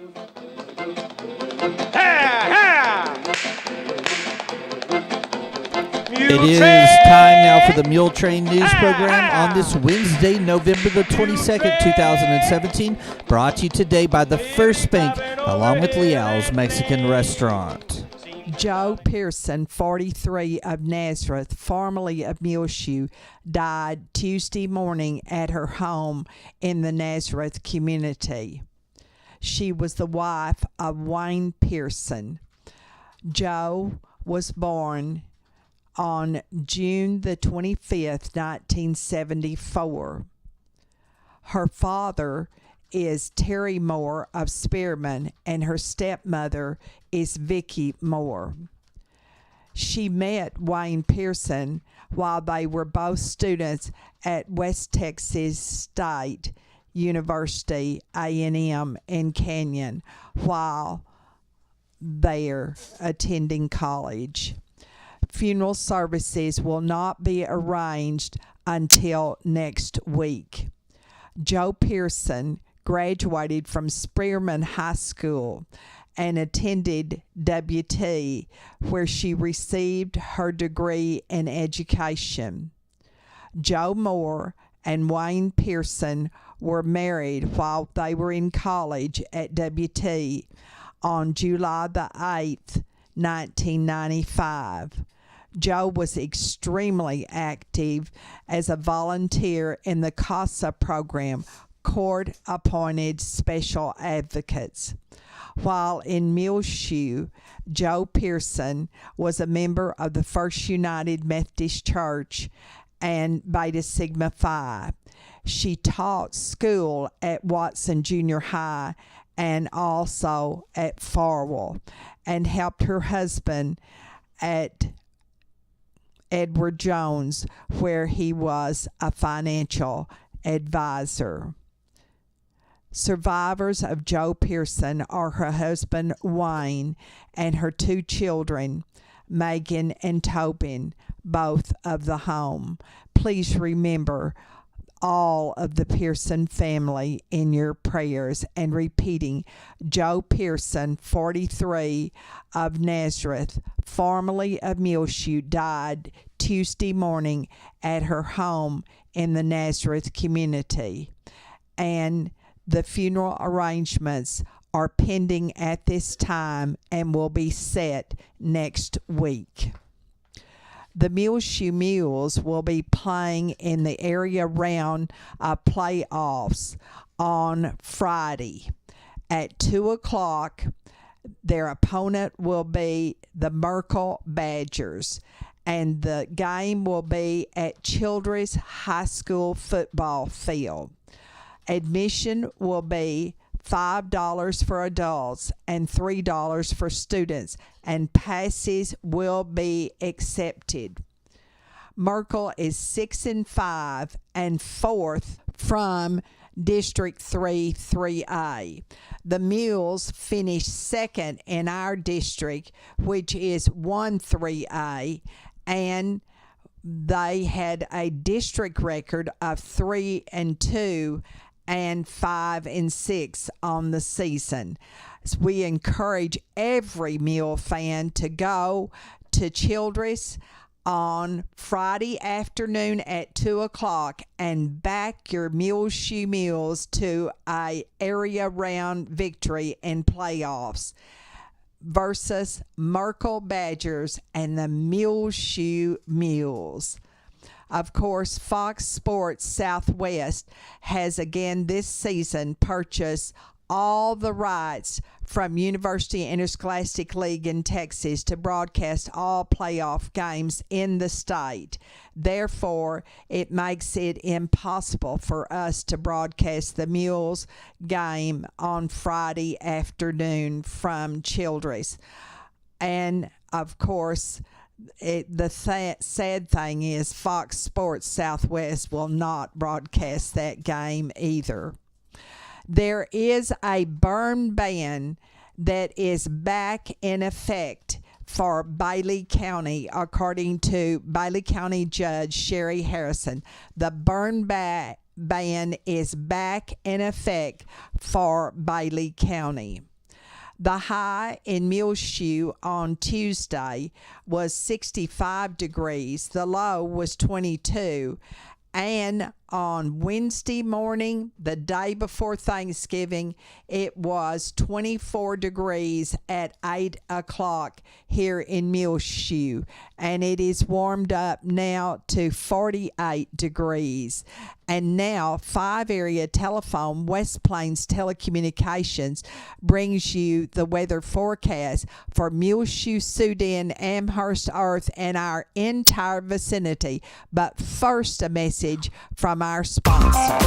It is time now for the Muletrain news program on this Wednesday, November the 22nd, 2017, brought to you today by the First Bank, along with Liao's Mexican Restaurant. Joe Pearson, 43, of Nazareth, formerly of Muleshoe, died Tuesday morning at her home in the Nazareth community. She was the wife of Wayne Pearson. Joe was born on June the 25th, 1974. Her father is Terry Moore of Spearman, and her stepmother is Vicki Moore. She met Wayne Pearson while they were both students at West Texas State University, A&M in Canyon, while they're attending college. Funeral services will not be arranged until next week. Joe Pearson graduated from Spearman High School and attended WT, where she received her degree in education. Joe Moore and Wayne Pearson were married while they were in college at WT on July the 8th, 1995. Joe was extremely active as a volunteer in the CASA program, Court-Appointed Special Advocates. While in Muleshoe, Joe Pearson was a member of the First United Methodist Church and Beta Sigma Phi. She taught school at Watson Junior High and also at Farwell, and helped her husband at Edward Jones, where he was a financial advisor. Survivors of Joe Pearson are her husband Wayne and her two children, Megan and Tobin, both of the home. Please remember all of the Pearson family in your prayers. And repeating, Joe Pearson, 43, of Nazareth, formerly of Muleshoe, died Tuesday morning at her home in the Nazareth community. And the funeral arrangements are pending at this time and will be set next week. The Muleshoe Mules will be playing in the area round playoffs on Friday at 2 o'clock. Their opponent will be the Merkel Badgers, and the game will be at Childress High School football field. Admission will be $5 for adults and $3 for students, and passes will be accepted. Merkel is 6-5 and 4th from District 3-3A. The Mules finished second in our district, which is 1-3A, and they had a district record of 3-2 and 5-6 on the season. So we encourage every Mule fan to go to Childress on Friday afternoon at 2 o'clock and back your Muleshoe Mules to a area round victory in playoffs versus Merkel Badgers and the Muleshoe Mules. Of course, Fox Sports Southwest has again this season purchased all the rights from University Interscholastic League in Texas to broadcast all playoff games in the state. Therefore, it makes it impossible for us to broadcast the Mules game on Friday afternoon from Childress. And, of course, the sad thing is Fox Sports Southwest will not broadcast that game either. There is a burn ban that is back in effect for Bailey County, according to Bailey County Judge Sherry Harrison. The burn ban ban is back in effect for Bailey County. The high in Muleshoe on Tuesday was 65 degrees. The low was 22. And on Wednesday morning, the day before Thanksgiving, it was 24 degrees at 8 o'clock here in Muleshoe. And it is warmed up now to 48 degrees. And now 5 Area Telephone, West Plains Telecommunications, brings you the weather forecast for Muleshoe, Sudan, Amherst, Earth, and our entire vicinity. But first, a message from our sponsor.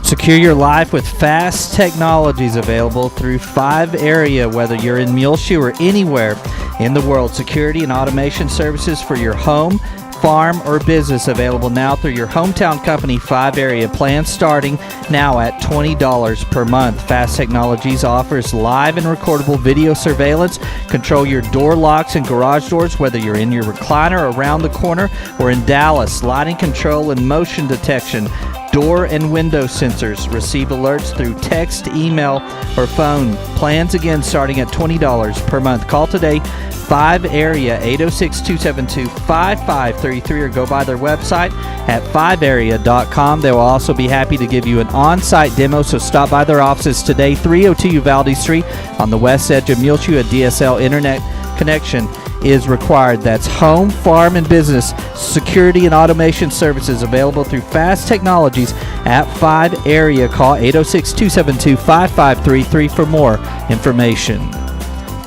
Secure your life with fast technologies available through 5 Area, whether you're in Muleshoe or anywhere in the world. Security and automation services for your home, farm, or business available now through your hometown company, 5 Area. Plans starting now at $20 per month. Fast Technologies offers live and recordable video surveillance. Control your door locks and garage doors, whether you're in your recliner around the corner or in Dallas. Lighting control and motion detection. Door and window sensors. Receive alerts through text, email, or phone. Plans again starting at $20 per month. Call today, 5 Area, 806-272-5533, or go by their website at 5area.com. They will also be happy to give you an on-site demo, so stop by their offices today, 302 Uvalde Street on the west edge of Muleshoe. A DSL internet connection is required. That's home, farm, and business security and automation services available through Fast Technologies at 5 Area. Call 806-272-5533 for more information.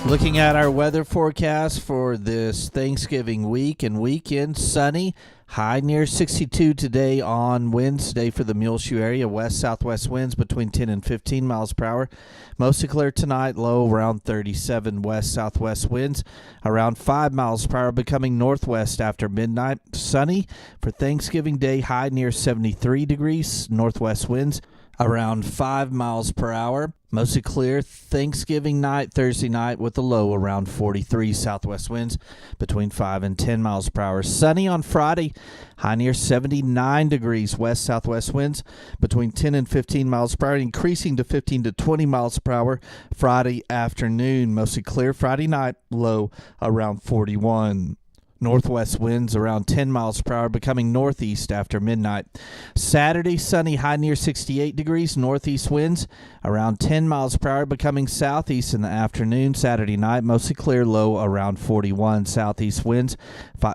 Looking at our weather forecast for this Thanksgiving week and weekend, sunny, high near 62 today on Wednesday for the Muleshoe area. West-southwest winds between 10 and 15 miles per hour. Mostly clear tonight, low around 37. West-southwest winds around 5 miles per hour, becoming northwest after midnight. Sunny for Thanksgiving Day, high near 73 degrees. Northwest winds around 5 miles per hour. Mostly clear Thanksgiving night, Thursday night, with a low around 43. Southwest winds between 5 and 10 miles per hour. Sunny on Friday, high near 79 degrees. West-southwest winds between 10 and 15 miles per hour, increasing to 15 to 20 miles per hour Friday afternoon. Mostly clear Friday night, low around 41. Northwest winds around 10 miles per hour, becoming northeast after midnight. Saturday, sunny, high near 68 degrees. Northeast winds around 10 miles per hour, becoming southeast in the afternoon. Saturday night, mostly clear, low around 41. Southeast winds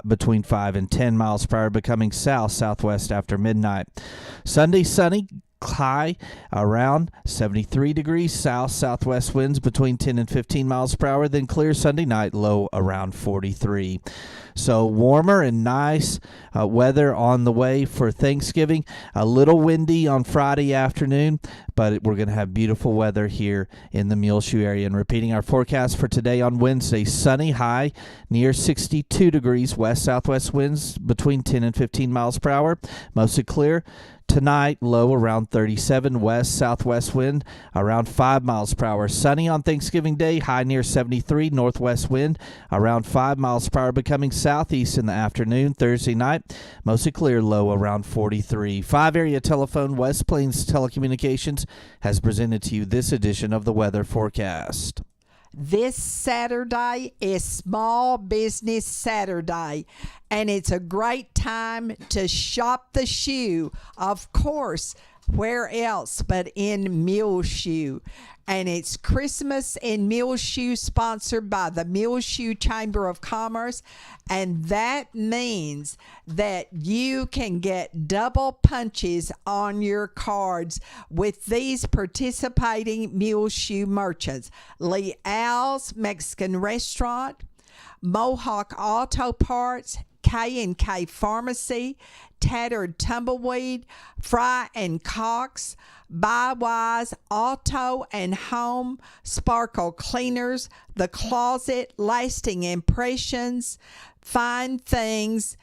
between 5 and 10 miles per hour, becoming southwest after midnight. Sunday, sunny, high around 73 degrees. Southwest winds between 10 and 15 miles per hour. Then clear Sunday night, low around 43. So warmer and nice weather on the way for Thanksgiving. A little windy on Friday afternoon, but we're going to have beautiful weather here in the Muleshoe area. And repeating our forecast for today on Wednesday, sunny, high near 62 degrees. West-southwest winds between 10 and 15 miles per hour. Mostly clear. Tonight, low around 37. West-southwest wind around 5 miles per hour. Sunny on Thanksgiving Day, high near 73. Northwest wind around 5 miles per hour, becoming southeast in the afternoon. Thursday night, mostly clear, low around 43. 5 Area Telephone, West Plains Telecommunications, has presented to you this edition of the weather forecast. This Saturday is Small Business Saturday, and it's a great time to shop the shoe. Of course, where else but in Muleshoe? And it's Christmas in Muleshoe, sponsored by the Muleshoe Chamber of Commerce. And that means that you can get double punches on your cards with these participating Muleshoe merchants: Leal's Mexican Restaurant, Mohawk Auto Parts, K&K Pharmacy, Tattered Tumbleweed, Fry and Cox, Bywise Auto and Home, Sparkle Cleaners, The Closet, Lasting Impressions, Fine Things,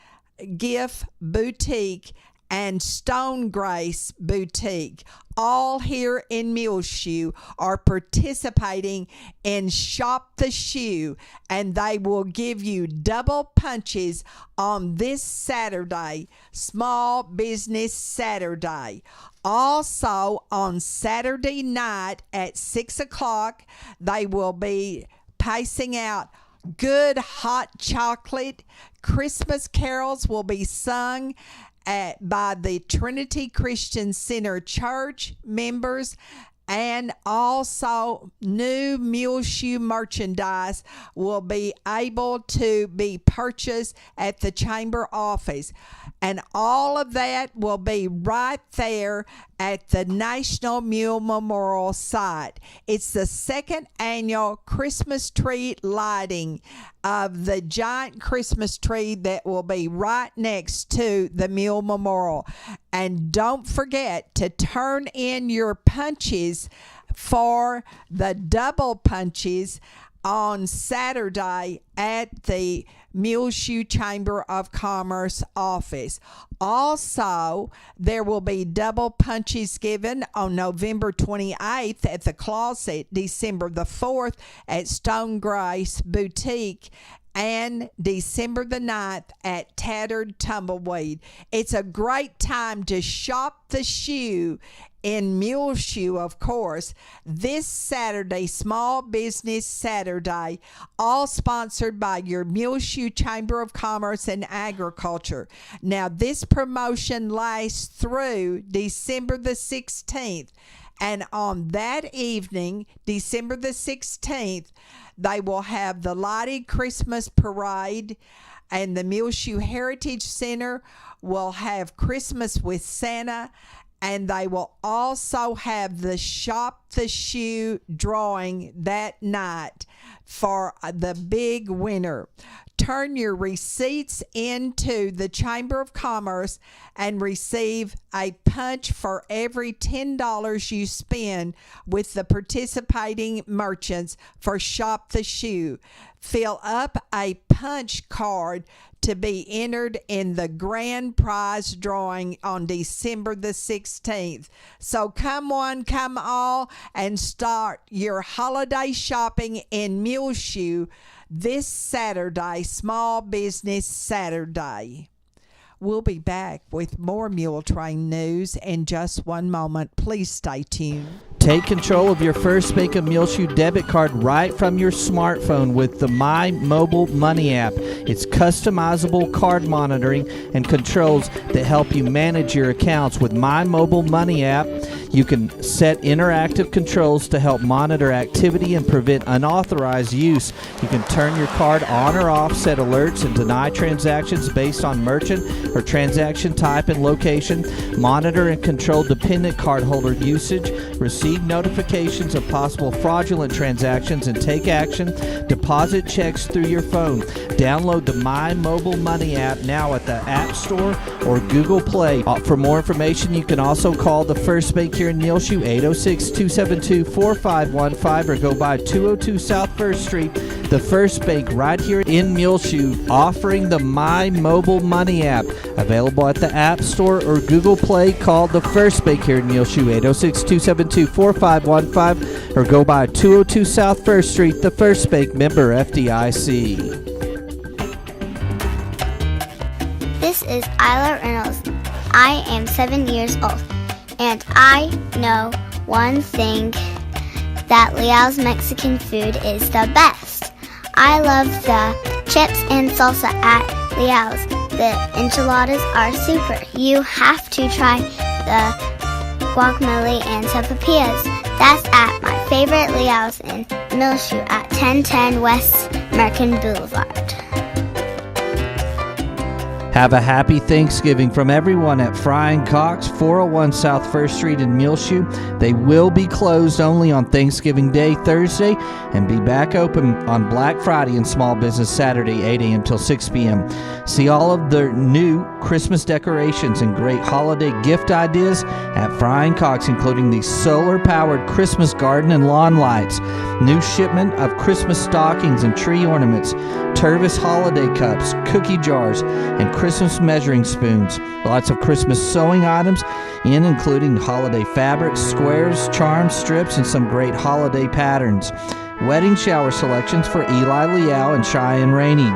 Gift Boutique, and Stone Grace Boutique. all here in Muleshoe are participating in Shop the Shoe, and they will give you double punches on this Saturday, Small Business Saturday. Also, on Saturday night at 6 o'clock, they will be passing out good hot chocolate. Christmas carols will be sung by the Trinity Christian Center Church members, and also new Muleshoe merchandise will be able to be purchased at the chamber office. And all of that will be right there at the National Mule Memorial site. It's the second annual Christmas tree lighting of the giant Christmas tree that will be right next to the Mule Memorial. And don't forget to turn in your punches for the double punches on Saturday at the Muleshoe Chamber of Commerce office. Also, there will be double punches given on November 28th at the Closet, December the 4th at Stone Grace Boutique, and December the 9th at Tattered Tumbleweed. It's a great time to shop the shoe in Muleshoe, of course, this Saturday, Small Business Saturday, all sponsored by your Muleshoe Chamber of Commerce and Agriculture. Now, this promotion lasts through December the 16th, and on that evening, December the 16th, they will have the lighted Christmas parade, and the Muleshoe Heritage Center will have Christmas with Santa, and they will also have the Shop the Shoe drawing that night for the big winner. Turn your receipts into the Chamber of Commerce and receive a punch for every $10 you spend with the participating merchants for Shop the Shoe. Fill up a punch card to be entered in the grand prize drawing on December the 16th. So come one, come all, and start your holiday shopping in Muleshoe this Saturday, Small Business Saturday. We'll be back with more Muletrain news in just one moment. Please stay tuned. Take control of your First Bank of Muleshoe debit card right from your smartphone with the My Mobile Money app. It's customizable card monitoring and controls that help you manage your accounts. With My Mobile Money app, you can set interactive controls to help monitor activity and prevent unauthorized use. You can turn your card on or off, set alerts, and deny transactions based on merchant or transaction type and location, monitor and control dependent cardholder usage, receive notifications of possible fraudulent transactions, and take action, deposit checks through your phone. Download the My Mobile Money app now at the App Store or Google Play. For more information, you can also call the First Bank here in Muleshoe, 806-272-4515, or go by 202 South 1st Street. The First Bank right here in Muleshoe, offering the My Mobile Money app. Available at the App Store or Google Play. Call the First Bank here in Muleshoe, 806-272-4515, or go by 202 South 1st Street. The First Bank, member FDIC. This is Isla Reynolds. I am 7 years old, and I know one thing, that Leal's Mexican food is the best. I love the chips and salsa at Leal's. The enchiladas are super. You have to try the guacamole and sopapillas. That's at my favorite Leal's in Muleshoe at 1010 West American Boulevard. Have a happy Thanksgiving from everyone at Frying Cox, 401 South 1st Street in Muleshoe. They will be closed only on Thanksgiving Day, Thursday, and be back open on Black Friday and Small Business Saturday, 8 a.m. till 6 p.m. See all of their new Christmas decorations and great holiday gift ideas at Frying Cox, including the solar-powered Christmas garden and lawn lights, new shipment of Christmas stockings and tree ornaments, Tervis holiday cups, cookie jars, and Christmas measuring spoons. Lots of Christmas sewing items including holiday fabrics, squares, charms, strips, and some great holiday patterns. Wedding shower selections for Eli, Liao, and Cheyenne Rainey.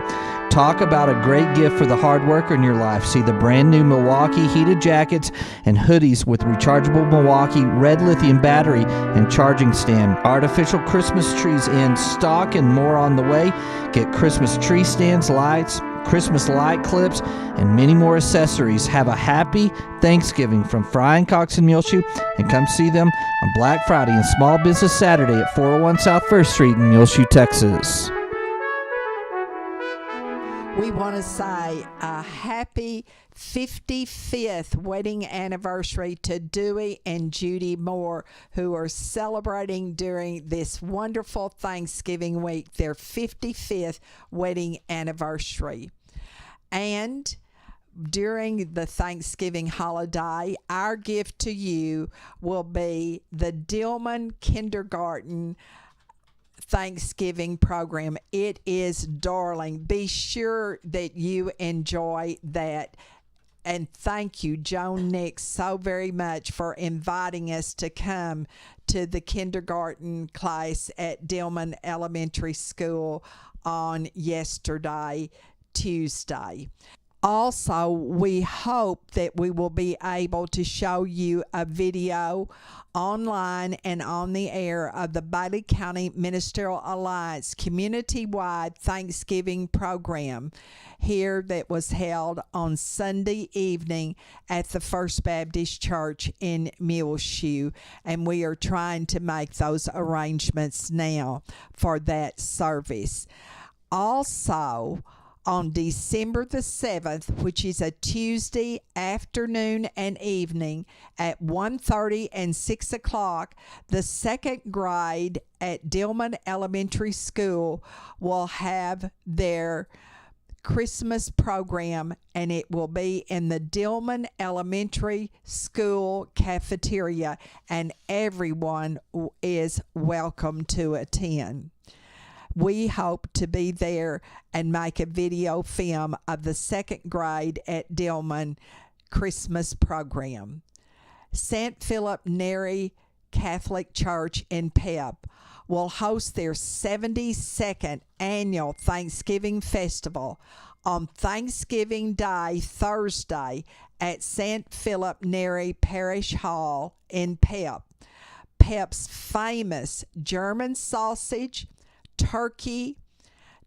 Talk about a great gift for the hard worker in your life. See the brand new Milwaukee heated jackets and hoodies with rechargeable Milwaukee red lithium battery and charging stand. Artificial Christmas trees in stock and more on the way. Get Christmas tree stands, lights, Christmas light clips, and many more accessories. Have a happy Thanksgiving from Fry & Cox in Muleshoe, and come see them on Black Friday and Small Business Saturday at 401 South 1st Street in Muleshoe, Texas. We want to say a happy 55th wedding anniversary to Dewey and Judy Moore, who are celebrating during this wonderful Thanksgiving week their 55th wedding anniversary. And during the Thanksgiving holiday, our gift to you will be the Dillman Kindergarten Thanksgiving program. It is darling. Be sure that you enjoy that. And thank you, Joan Nix, so very much for inviting us to come to the kindergarten class at Dillman Elementary School on yesterday, Tuesday. Also, we hope that we will be able to show you a video online and on the air of the Bailey County Ministerial Alliance community-wide Thanksgiving program here that was held on Sunday evening at the First Baptist Church in Muleshoe, and we are trying to make those arrangements now for that service. Also, on December the 7th, which is a Tuesday afternoon and evening at 1:30 and 6 o'clock, the second grade at Dillman Elementary School will have their Christmas program, and it will be in the Dillman Elementary School cafeteria, and everyone is welcome to attend. We hope to be there and make a video film of the second grade at Dillman Christmas program. St. Philip Neri Catholic Church in Pep will host their 72nd annual Thanksgiving Festival on Thanksgiving Day, Thursday, at St. Philip Neri Parish Hall in Pep. Pep's famous German sausage, turkey,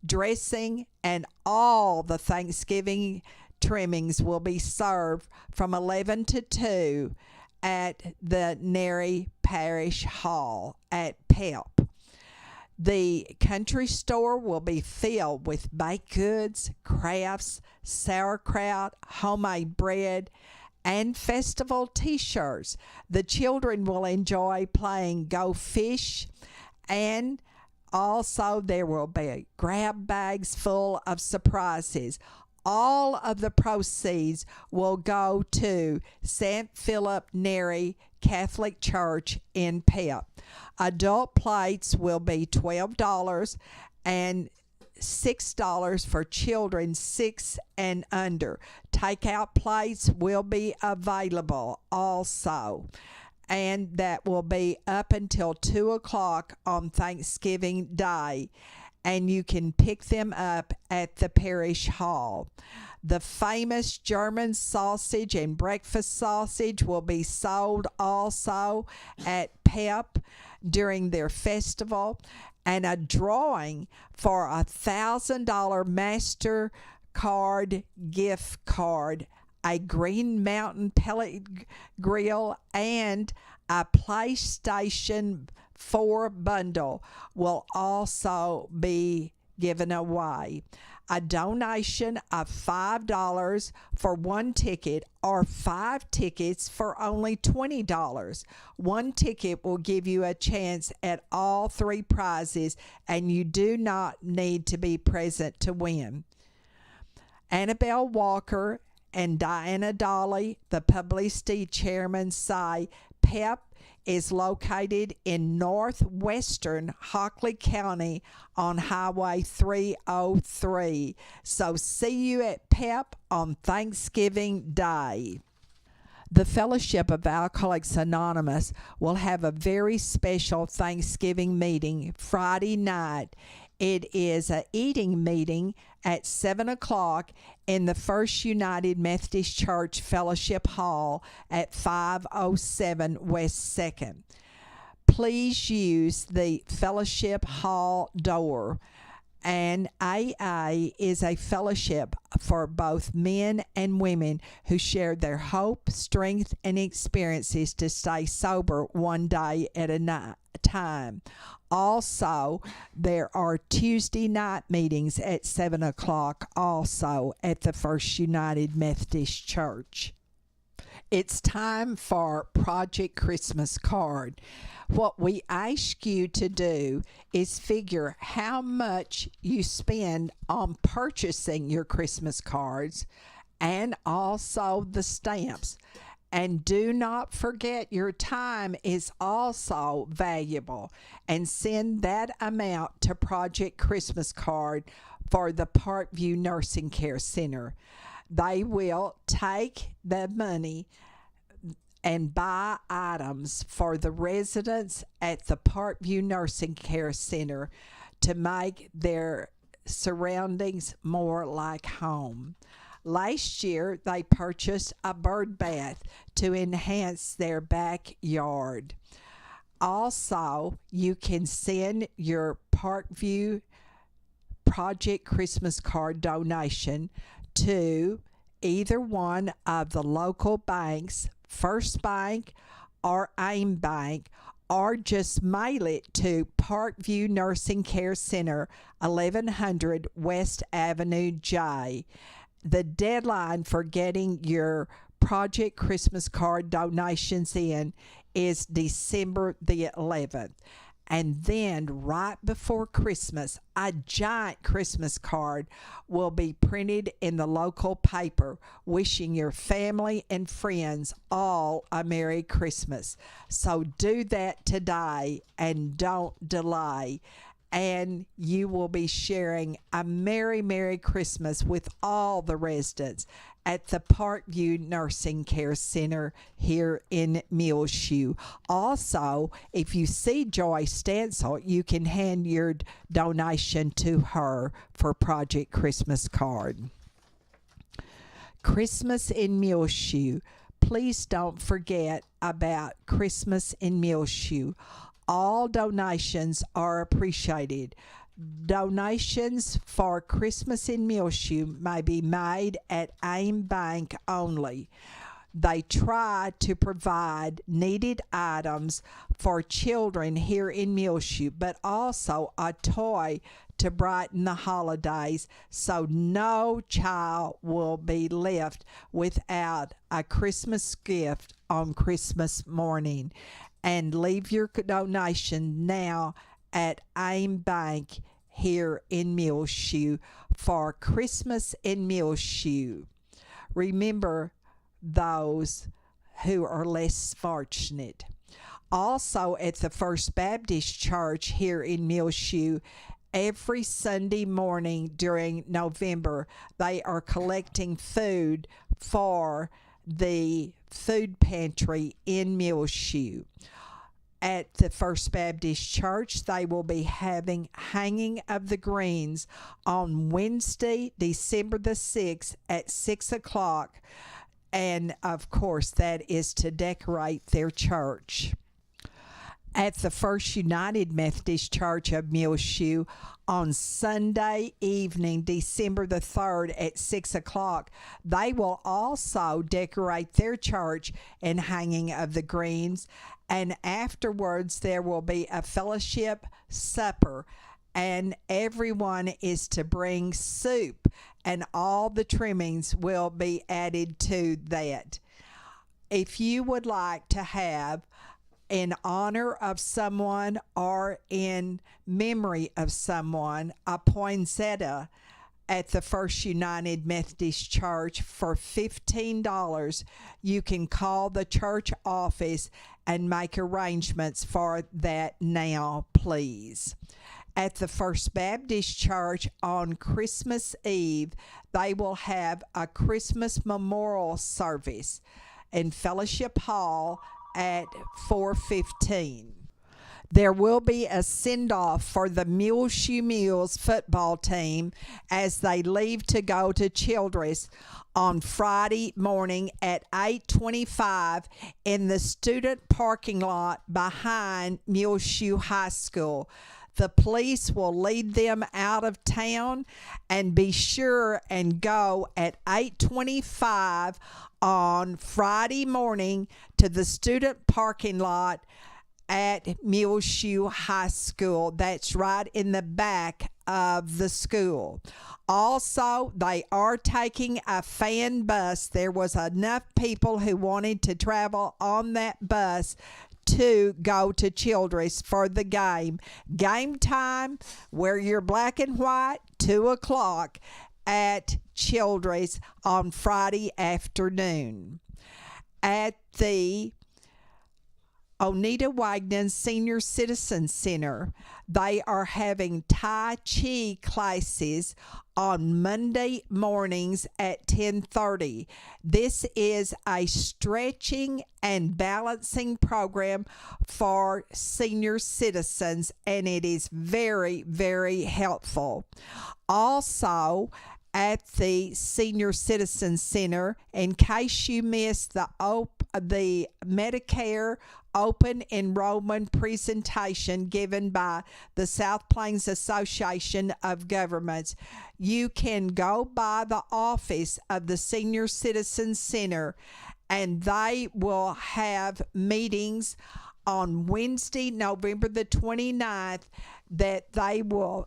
dressing, and all the Thanksgiving trimmings will be served from 11 to 2 at the Neri Parish Hall at Pep. The country store will be filled with baked goods, crafts, sauerkraut, homemade bread, and festival t-shirts. The children will enjoy playing Go Fish, and also there will be grab bags full of surprises. All of the proceeds will go to St. Philip Neri Catholic Church in Pep. Adult plates will be $12 and $6 for children 6 and under. Takeout plates will be available also, and that will be up until 2 o'clock on Thanksgiving Day, and you can pick them up at the parish hall. The famous German sausage and breakfast sausage will be sold also at Pep during their festival, and a drawing for a $1,000 MasterCard gift card, a Green Mountain pellet grill, and a PlayStation 4 bundle will also be given away. A donation of $5 for one ticket or 5 tickets for only $20. One ticket will give you a chance at all 3 prizes, and you do not need to be present to win. Annabelle Walker and Diana Dolly, the publicity chairman, say Pep is located in northwestern Hockley County on Highway 303. So see you at PEP on Thanksgiving Day. The Fellowship of Alcoholics Anonymous will have a very special Thanksgiving meeting Friday night. It is an eating meeting at 7 o'clock in the First United Methodist Church Fellowship Hall at 507 West 2nd. Please use the Fellowship Hall door. And AA is a fellowship for both men and women who share their hope, strength, and experiences to stay sober one day at a time. Also, there are Tuesday night meetings at 7 o'clock also at the First United Methodist Church. It's time for Project Christmas Card. What we ask you to do is figure how much you spend on purchasing your Christmas cards and also the stamps. And do not forget your time is also valuable, and send that amount to Project Christmas Card for the Parkview Nursing Care Center. They will take the money and buy items for the residents at the Parkview Nursing Care Center to make their surroundings more like home. Last year, they purchased a bird bath to enhance their backyard. Also, you can send your Parkview Project Christmas Card donation to either one of the local banks, First Bank or AIM Bank, or just mail it to Parkview Nursing Care Center, 1100 West Avenue J. The deadline for getting your Project Christmas Card donations in is December the 11th. And then right before Christmas, a giant Christmas card will be printed in the local paper wishing your family and friends all a Merry Christmas. So do that today and don't delay. And you will be sharing a Merry, Merry Christmas with all the residents at the Parkview Nursing Care Center here in Muleshoe. Also, if you see Joy Stansel, you can hand your donation to her for Project Christmas Card. Christmas in Muleshoe. Please don't forget about Christmas in Muleshoe. All donations are appreciated. Donations for Christmas in Muleshoe may be made at AIM Bank only. They try to provide needed items for children here in Muleshoe, but also a toy to brighten the holidays, so no child will be left without a Christmas gift on Christmas morning. And leave your donation now at AIM Bank here in Muleshoe for Christmas in Muleshoe. Remember those who are less fortunate. Also at the First Baptist Church here in Muleshoe, every Sunday morning during November, they are collecting food for the food pantry in Muleshoe. At the First Baptist Church, they will be having Hanging of the Greens on Wednesday, December the 6th at 6 o'clock. And, of course, that is to decorate their church. At the First United Methodist Church of Muleshoe on Sunday evening, December the 3rd at 6 o'clock, they will also decorate their church in Hanging of the Greens. And afterwards, there will be a fellowship supper, and everyone is to bring soup, and all the trimmings will be added to that. If you would like to have, in honor of someone or in memory of someone, a poinsettia, at the First United Methodist Church for $15. You can call the church office and make arrangements for that now, please. At the First Baptist Church on Christmas Eve, they will have a Christmas memorial service in Fellowship Hall at 4:15. There will be a send-off for the Muleshoe Mules football team as they leave to go to Childress on Friday morning at 8:25 in the student parking lot behind Muleshoe High School. The police will lead them out of town, and be sure and go at 8:25 on Friday morning to the student parking lot at Muleshoe High School. That's right in the back of the school. Also, they are taking a fan bus. There was enough people who wanted to travel on that bus to go to Childress for the game. Game time, wear your black and white, 2 o'clock at Childress on Friday afternoon. At the Oneida Wagner Senior Citizen Center, they are having Tai Chi classes on Monday mornings at 10:30. This is a stretching and balancing program for senior citizens, and it is very, very helpful. Also, at the Senior Citizen Center, in case you missed the Medicare open enrollment presentation given by the South Plains Association of Governments, you can go by the office of the Senior Citizen Center, and they will have meetings on Wednesday, November the 29th, that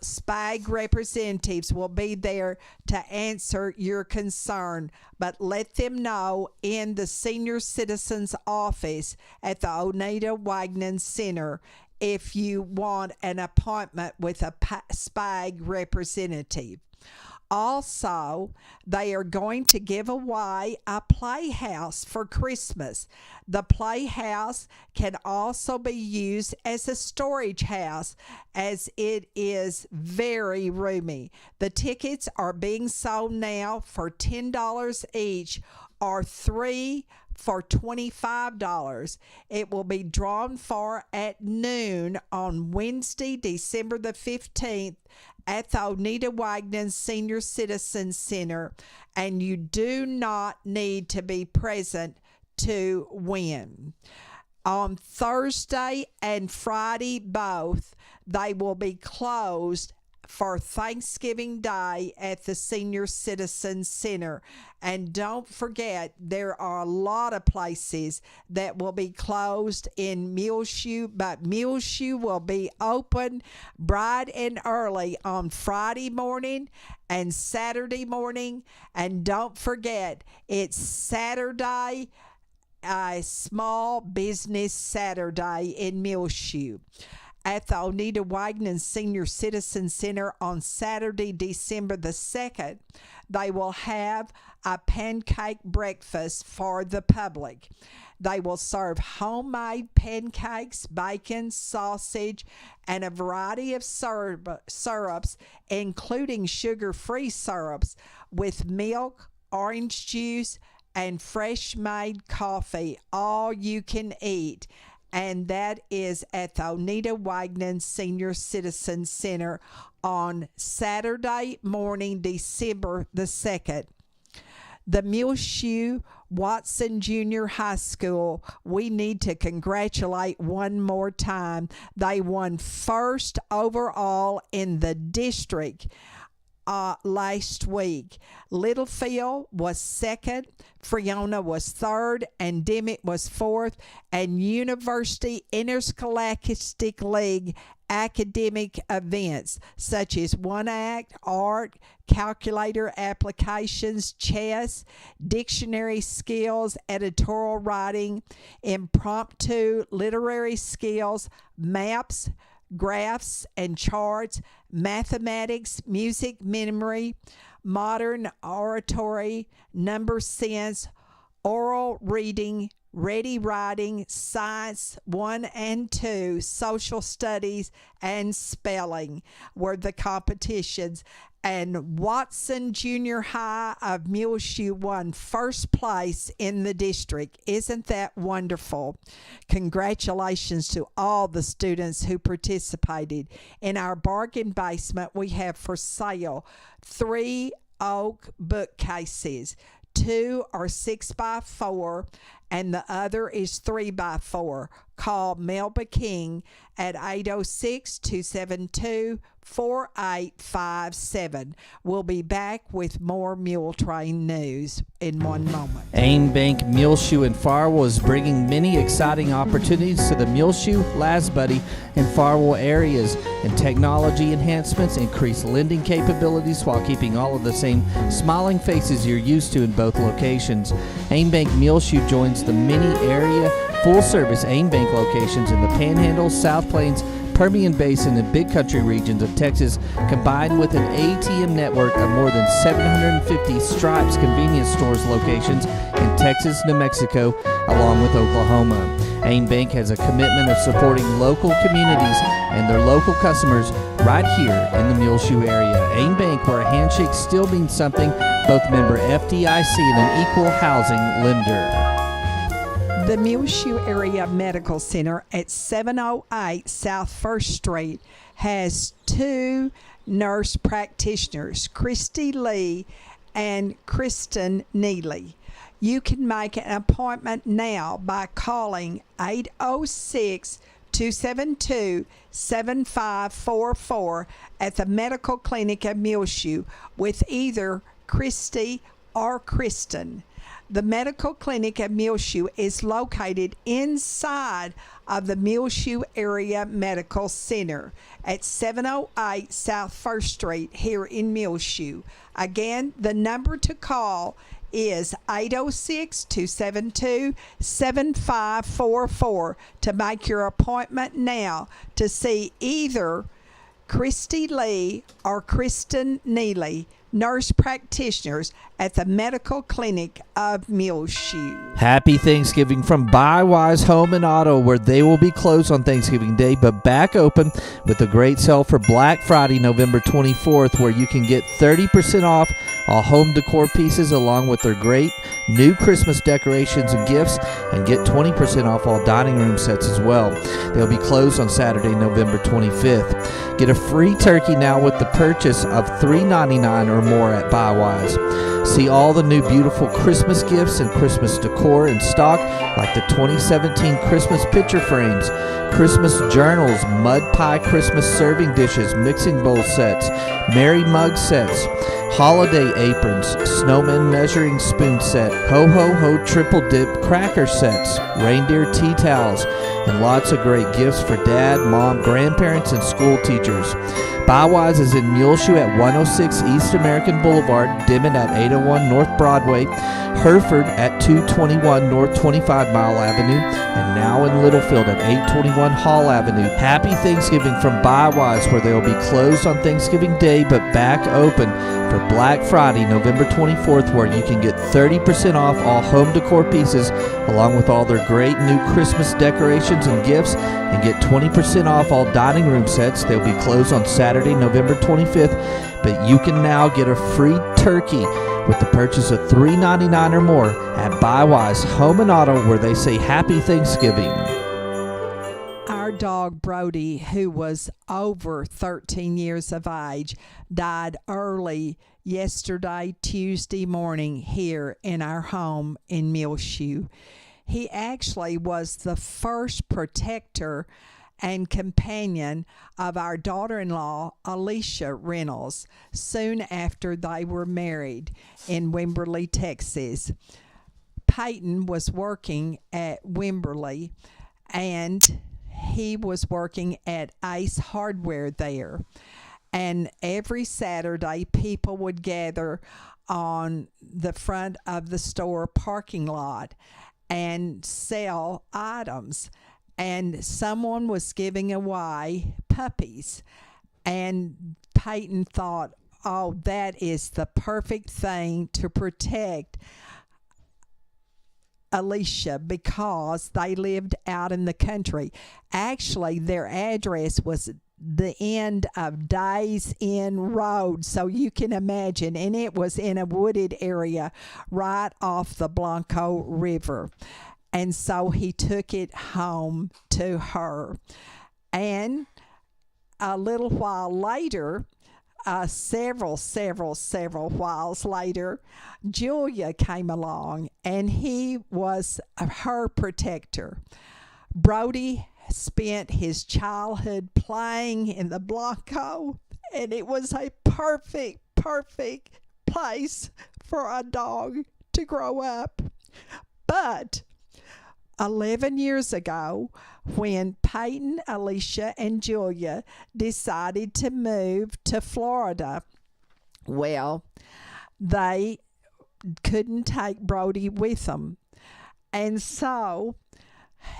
SPAG representatives will be there to answer your concern. But let them know in the Senior Citizens office at the Oneida Wagner Center if you want an appointment with a SPAG representative. Also, they are going to give away a playhouse for Christmas. The playhouse can also be used as a storage house, as it is very roomy. The tickets are being sold now for $10 each, or 3 for $25. It will be drawn for at noon on Wednesday, December the 15th at the Oneida Wagner Senior Citizen Center, and you do not need to be present to win. On Thursday and Friday both, they will be closed for Thanksgiving Day at the Senior Citizen Center. And don't forget, there are a lot of places that will be closed in Muleshoe, but Muleshoe will be open bright and early on Friday morning and Saturday morning. And don't forget, it's Saturday, a small business Saturday in Muleshoe. At the Oneida Wagner Senior Citizen Center on Saturday, December the 2nd, they will have a pancake breakfast for the public. They will serve homemade pancakes, bacon, sausage, and a variety of syrups, including sugar-free syrups, with milk, orange juice, and fresh-made coffee, all you can eat. And that is at the Oneida Wagner Senior Citizen Center on Saturday morning, December the 2nd. The Muleshoe Watson Junior High School, we need to congratulate one more time. They won first overall in the district last week. Littlefield was second, Friona was third, and Dimmitt was fourth, and University Interscholastic League academic events such as one act, art, calculator applications, chess, dictionary skills, editorial writing, impromptu literary skills, maps, graphs and charts, mathematics, music memory, modern oratory, number sense, oral reading, ready writing, science 1 and 2, social studies, and spelling were the competitions. And Watson Junior High of Muleshoe won first place in the district. Isn't that wonderful? Congratulations to all the students who participated. In our bargain basement, we have for sale 3 oak bookcases. 2 are 6x4 and the other is 3x4. Call Melba King at 806-272-4857. We'll be back with more Muletrain news in one moment. Aim Bank, Muleshoe, and Farwell is bringing many exciting opportunities to the Muleshoe, Lasbuddy, and Farwell areas, and technology enhancements increase lending capabilities while keeping all of the same smiling faces you're used to in both locations. Aim Bank Muleshoe joins the many area full-service Aim Bank locations in the Panhandle, South Plains, Permian Basin, and Big Country regions of Texas, combined with an ATM network of more than 750 Stripes convenience stores locations in Texas, New Mexico, along with Oklahoma. Aim Bank has a commitment of supporting local communities and their local customers right here in the Muleshoe area. Aim Bank, where a handshake still means something, both member FDIC and an equal housing lender. The Muleshoe Area Medical Center at 708 South 1st Street has 2 nurse practitioners, Christy Lee and Kristen Neely. You can make an appointment now by calling 806-272-7544 at the Medical Clinic of Muleshoe with either Christy or Kristen. The Medical Clinic at Muleshoe is located inside of the Muleshoe Area Medical Center at 708 South 1st Street here in Muleshoe. Again, the number to call is 806-272-7544 to make your appointment now to see either Christy Lee or Kristen Neely, nurse practitioners at the Medical Clinic of Muleshoe. Happy Thanksgiving from Buywise Home and Auto, where they will be closed on Thanksgiving Day but back open with a great sale for Black Friday, November 24th, where you can get 30% off all home decor pieces along with their great new Christmas decorations and gifts, and get 20% off all dining room sets as well. They'll be closed on Saturday, November 25th. Get a free turkey now with the purchase of $3.99 or more at Buywise. See all the new beautiful Christmas gifts and Christmas decor in stock, like the 2017 Christmas picture frames, Christmas journals, mud pie Christmas serving dishes, mixing bowl sets, Merry mug sets, holiday aprons, snowman measuring spoon set, ho-ho-ho triple dip cracker sets, reindeer tea towels, and lots of great gifts for dad, mom, grandparents, and school teachers. Buywise is in Muleshoe at 106 East American Boulevard, Dimmitt at 801 North Broadway, Hereford at 221 North 25 Mile Avenue, and now in Littlefield at 821 Hall Avenue. Happy Thanksgiving from Buywise, where they will be closed on Thanksgiving Day but back open for Black Friday, November 24th, where you can get 30% off all home decor pieces along with all their great new Christmas decorations and gifts, and get 20% off all dining room sets. They'll be closed on Saturday, November 25th, but you can now get a free turkey with the purchase of $3.99 or more at Buywise Home and Auto, where they say Happy Thanksgiving. Our dog Brody, who was over 13 years of age, died early yesterday, Tuesday morning, here in our home in Muleshoe. He actually was the first protector and companion of our daughter-in-law, Alicia Reynolds, soon after they were married in Wimberley, Texas. Peyton was working at Wimberley, and he was working at Ace Hardware there. And every Saturday, people would gather on the front of the store parking lot and sell items. And someone was giving away puppies. And Peyton thought, oh, that is the perfect thing to protect Alicia because they lived out in the country. Actually, their address was the end of Days Inn Road, so you can imagine, and it was in a wooded area right off the Blanco River. And so he took it home to her. And a little while later, several whiles later, Julia came along, and he was her protector. Brody spent his childhood playing in the Blanco, and it was a perfect place for a dog to grow up. But 11 years ago, when Peyton, Alicia, and Julia decided to move to Florida, well, they couldn't take Brody with them. And so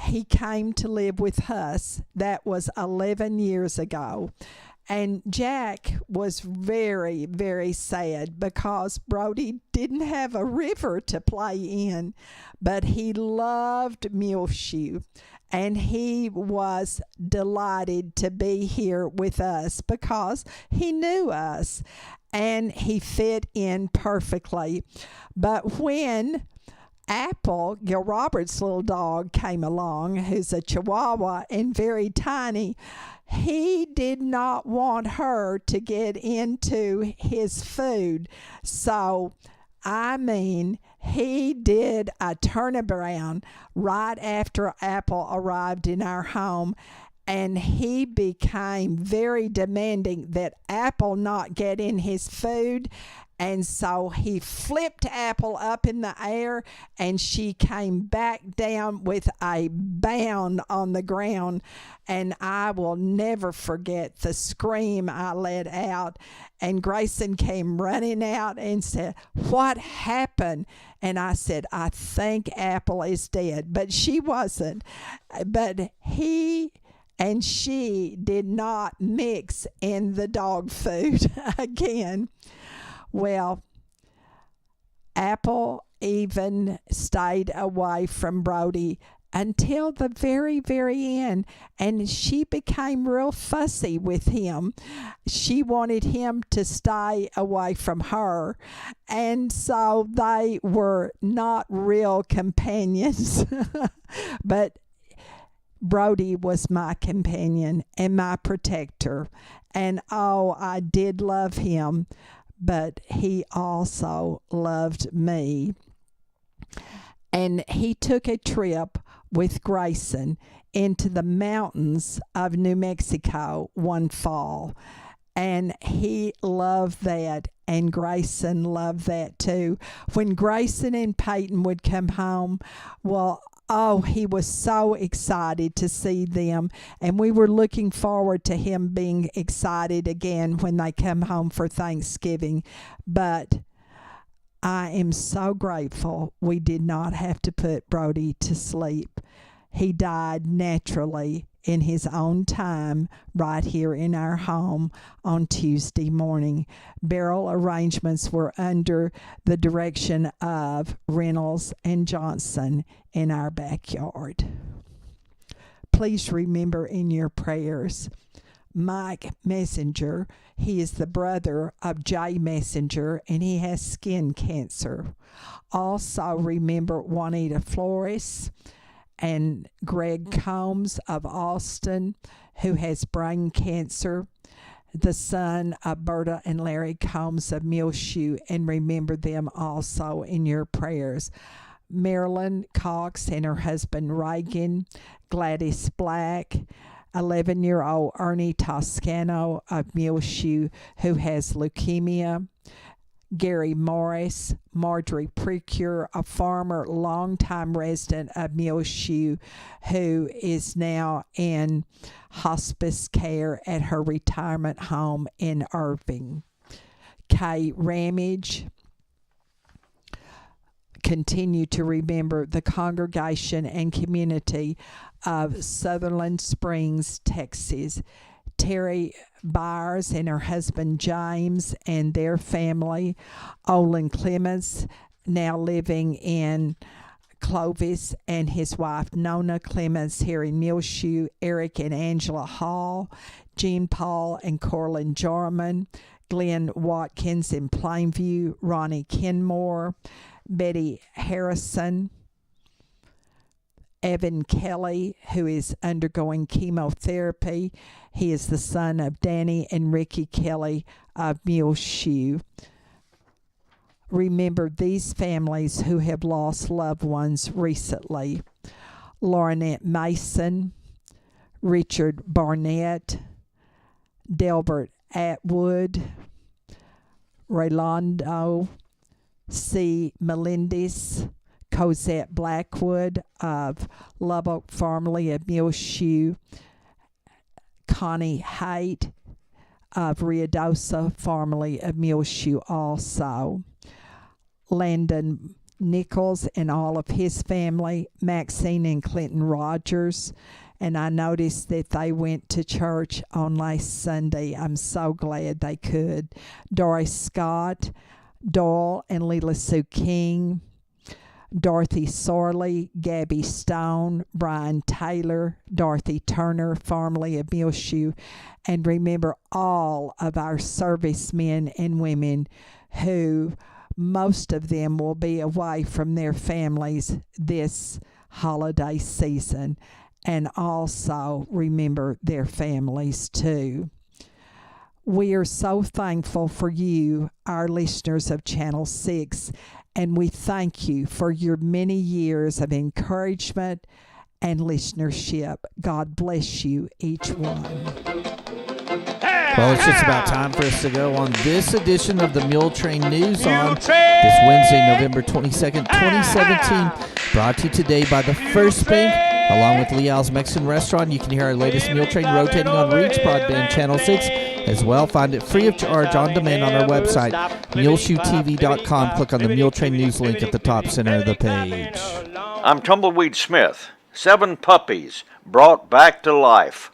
he came to live with us. That was 11 years ago. And Jack was very, very sad because Brody didn't have a river to play in, but he loved Muleshoe, and he was delighted to be here with us because he knew us and he fit in perfectly. But when Apple, Gil Roberts' little dog, came along, who's a Chihuahua and very tiny, he did not want her to get into his food. So, I mean, he did a turnaround right after Apple arrived in our home, and he became very demanding that Apple not get in his food. And so he flipped Apple up in the air, and she came back down with a bound on the ground. And I will never forget the scream I let out. And Grayson came running out and said, "What happened?" And I said, "I think Apple is dead." But she wasn't. But he and she did not mix in the dog food again. Well, Apple even stayed away from Brody until the very, very end, and she became real fussy with him. She wanted him to stay away from her, and so they were not real companions. But Brody was my companion and my protector, and oh, I did love him. But he also loved me. And he took a trip with Grayson into the mountains of New Mexico one fall. And he loved that, and Grayson loved that too. When Grayson and Peyton would come home, well, oh, he was so excited to see them, and we were looking forward to him being excited again when they come home for Thanksgiving. But I am so grateful we did not have to put Brody to sleep. He died naturally in his own time right here in our home on Tuesday morning. Burial arrangements were under the direction of Reynolds and Johnson in our backyard. Please remember in your prayers Mike Messenger. He is the brother of Jay Messenger, and he has skin cancer. Also remember Juanita Flores and Greg Combs of Austin, who has brain cancer, the son of Berta and Larry Combs of Muleshoe, and remember them also in your prayers. Marilyn Cox and her husband Reagan, Gladys Black, 11-year-old Ernie Toscano of Muleshoe, who has leukemia, Gary Morris, Marjorie Precure, a former longtime resident of Muleshoe, who is now in hospice care at her retirement home in Irving. Kay Ramage. Continue to remember the congregation and community of Sutherland Springs, Texas. Terry Byers and her husband James and their family, Olin Clemens, now living in Clovis, and his wife Nona Clemens here in Muleshoe, Eric and Angela Hall, Jean Paul and Corlin Jarman, Glenn Watkins in Plainview, Ronnie Kenmore, Betty Harrison, Evan Kelly, who is undergoing chemotherapy. He is the son of Danny and Ricky Kelly of Muleshoe. Remember these families who have lost loved ones recently: Laurinette Mason, Richard Barnett, Delbert Atwood, Rolando C. Melendez, Cosette Blackwood of Lubbock Farmley of Muleshoe, Connie Haight of Riadosa Farmley of Muleshoe also, Landon Nichols and all of his family, Maxine and Clinton Rogers, and I noticed that they went to church on last Sunday. I'm so glad they could. Doris Scott, Doyle and Leela Sue King, Dorothy Sorley, Gabby Stone, Brian Taylor, Dorothy Turner, formerly of Muleshoe, and remember all of our servicemen and women who most of them will be away from their families this holiday season, and also remember their families too. We are so thankful for you, our listeners of Channel 6, and we thank you for your many years of encouragement and listenership. God bless you, each one. Well, it's just about time for us to go on this edition of the Muletrain News on this Wednesday, November 22nd, 2017. Brought to you today by the First Bank, along with Leal's Mexican Restaurant. You can hear our latest Muletrain rotating on Reach Broadband Channel 6 as well. Find it free of charge on demand on our website, muleshoetv.com. Click on the Muletrain News link at the top center of the page. I'm Tumbleweed Smith. 7 puppies brought back to life.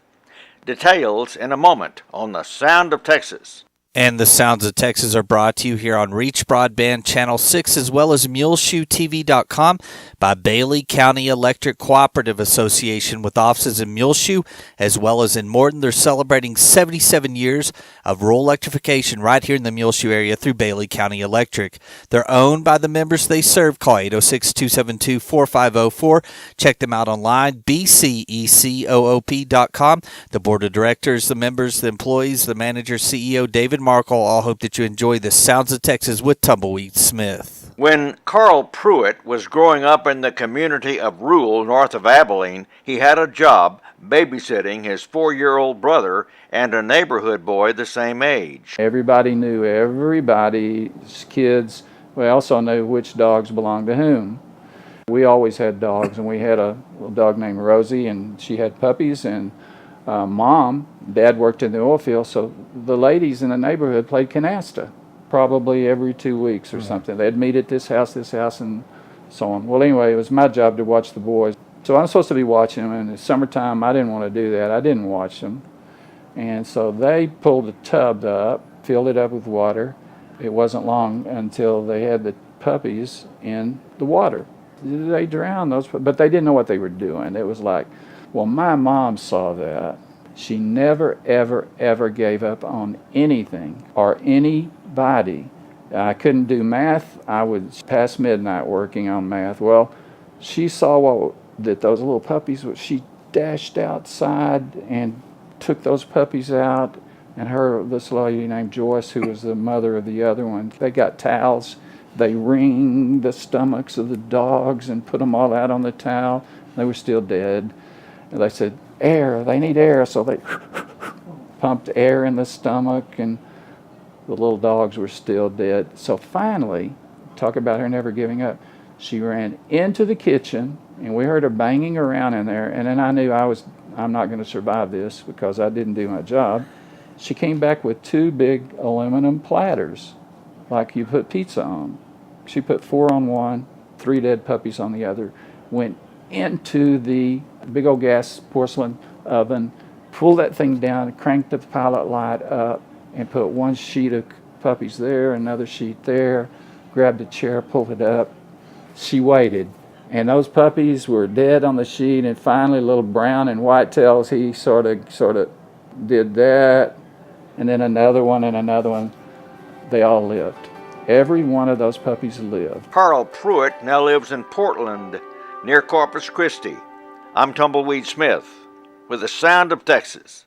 Details in a moment on the Sound of Texas. And the Sounds of Texas are brought to you here on Reach Broadband Channel 6 as well as MuleshoeTV.com by Bailey County Electric Cooperative Association with offices in Muleshoe as well as in Morton. They're celebrating 77 years of rural electrification right here in the Muleshoe area through Bailey County Electric. They're owned by the members they serve. Call 806-272-4504. Check them out online, bcecoop.com. The board of directors, the members, the employees, the manager, CEO, David Markle, all hope that you enjoy the Sounds of Texas with Tumbleweed Smith. When Carl Pruitt was growing up in the community of Rule, north of Abilene, he had a job babysitting his 4-year-old brother and a neighborhood boy the same age. Everybody knew everybody's kids. We also knew which dogs belonged to whom. We always had dogs, and we had a little dog named Rosie, and she had puppies, and Dad worked in the oil field, so the ladies in the neighborhood played canasta probably every 2 weeks or something. They'd meet at this house, and so on. Well, anyway, it was my job to watch the boys. So I'm supposed to be watching them, and in the summertime, I didn't want to do that. I didn't watch them. And so they pulled a tub up, filled it up with water. It wasn't long until they had the puppies in the water. They drowned those, but they didn't know what they were doing. It was like, well, my mom saw that. She never, ever, ever gave up on anything or anybody. I couldn't do math. I was past midnight working on math. Well, she saw that those little puppies, she dashed outside and took those puppies out. And this lady named Joyce, who was the mother of the other one, they got towels. They wringed the stomachs of the dogs and put them all out on the towel. They were still dead. And they said, air, they need air. So they pumped air in the stomach, and the little dogs were still dead. So finally, talk about her never giving up, she ran into the kitchen, and we heard her banging around in there. And then I knew I'm not going to survive this because I didn't do my job. She came back with 2 big aluminum platters, like you put pizza on. She put 4 on one, 3 dead puppies on the other, went into the big old gas porcelain oven, pulled that thing down, cranked the pilot light up, and put one sheet of puppies there, another sheet there, grabbed a chair, pulled it up. She waited, and those puppies were dead on the sheet, and finally little brown and white tails, he sort of did that, and then another one and another one. They all lived. Every one of those puppies lived. Carl Pruitt now lives in Portland, near Corpus Christi. I'm Tumbleweed Smith, with the sound of Texas.